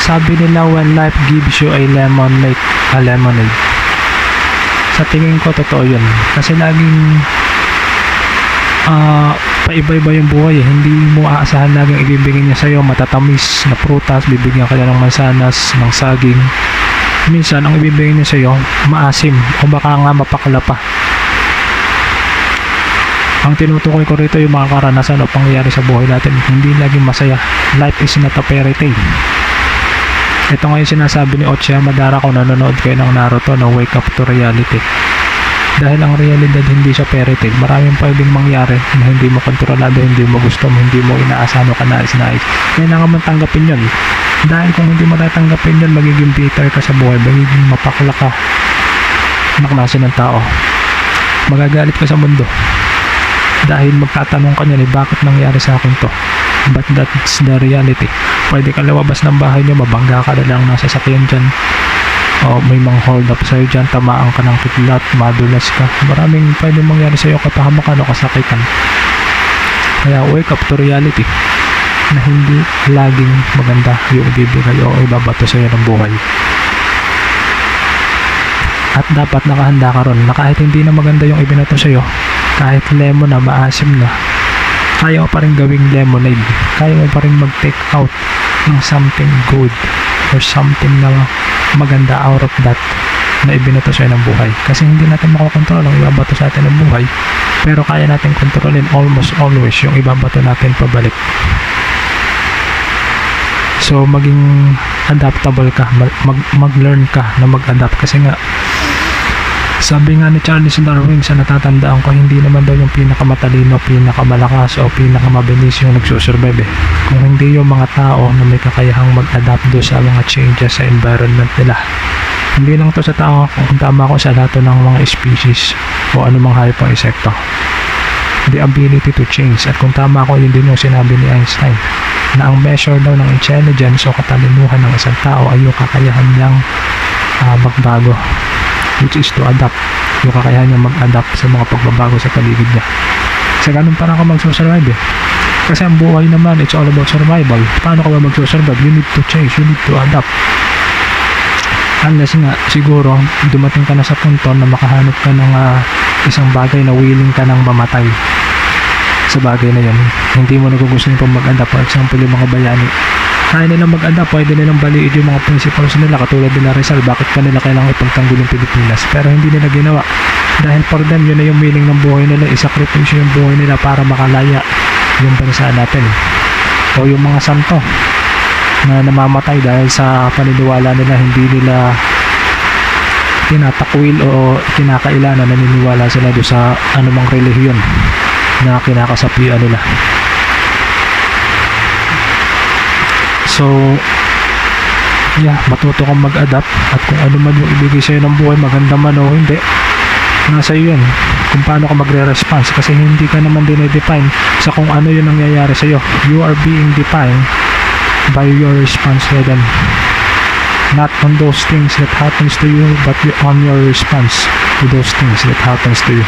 Sabi nila, when life gives you a lemonade. Sa tingin ko, totoo yun. Kasi laging paiba-iba yung buhay eh. Hindi mo aasahan laging ibibigay niya sa'yo matatamis na prutas, bibigyan ka niya ng mansanas, ng saging. Minsan, ang ibibigay niya sa'yo, maasim o baka nga mapakla pa. Ang tinutukoy ko rito yung mga karanasan o pangyayari sa buhay natin. Hindi laging masaya. Life is not a fairy tale. Ito nga yung sinasabi ni Ochi Madara kung nanonood kayo ng Naruto na Wake Up to Reality. Dahil ang realidad hindi siya fairy tale, maraming pwedeng mangyari na hindi mo kontrolado, hindi mo gusto mo, hindi mo inaasahan o kanais-nais. Kaya na naman tanggapin yun. Dahil kung hindi mo tatanggapin yun, magiging bitter ka sa buhay, magiging mapakla ka na klase ng tao. Magagalit ka sa mundo. Dahil magtatanong ka niyan, bakit nangyari sa akin to? But that's the reality. Pwede ka lumabas ng bahay niyo, mabangga ka na lang nasa sakyan dyan. O may mga hold up sa'yo dyan, tamaan ka ng kidlat, madulas ka. Maraming pwede mangyari sa'yo, kapahamakan o kasakitan. Kaya wake up to reality na hindi laging maganda yung ibibigay o ibabato sa'yo ng buhay. At dapat nakahanda ka ron na kahit hindi na maganda yung ibinato sa'yo, kahit lemon na, maasim na, kaya mo pa rin gawing lemonade. Kaya mo pa rin mag-take out ng something good or something na maganda out of that na ibinato sa'yo ng buhay. Kasi hindi natin makakontrol ang ibabato sa atin ng buhay, pero kaya natin kontrolin almost always yung ibabato natin pabalik. So maging adaptable ka, mag-learn ka na mag-adapt. Kasi nga sabi nga ni Charles Darwin, sa natatandaan ko, hindi naman daw yung pinakamatalino, pinakamalakas o pinakamabilis yung nagsusurvive eh. Kung hindi yung mga tao na may kakayahang mag-adapt do sa mga changes sa environment nila. Hindi lang to sa tao, kung tama ko sa lahat ng mga species o anumang hayop o insekto. The ability to change. At kung tama ko, yun din yung sinabi ni Einstein, na ang measure daw ng intelligence o katalinuhan ng isang tao ay yung kakayahan niyang magbago, which is to adapt. Yung kakayahan niya mag-adapt sa mga pagbabago sa paligid niya. Sa ganun parang ka magsusurvive eh. Kasi ang buhay naman, it's all about survival. Paano ka ba magsusurvive? You need to change, you need to adapt. Unless nga, siguro, dumating ka na sa punto na makahanap ka ng isang bagay na willing ka nang mamatay sa bagay na yun. Hindi mo nagugustuhin pang mag-adapt. For example, yung mga bayani, kaya nilang mag-adapt, pwede nilang baliid yung mga principles nila, katulad nila Rizal, bakit kanila kailangan ipagtanggol yung Pilipinas, pero hindi nila ginawa. Dahil for them, yun na yung meaning ng buhay nila, isakripisyo yung buhay nila para makalaya yung bansa natin. O yung mga santo na namamatay dahil sa paniniwala nila, hindi nila tinatakwil o kinakailan na naniniwala sila doon sa anumang relihiyon na kinakasapian nila. So, yeah, matuto kang mag-adapt at kung ano man yung ibigay sa'yo ng buhay, maganda man o hindi, nasa iyo yun. Kung paano ka magre-response, kasi hindi ka naman dinedefine sa kung ano yung nangyayari sa'yo. You are being defined by your response to them. Not on those things that happens to you, but on your response to those things that happens to you.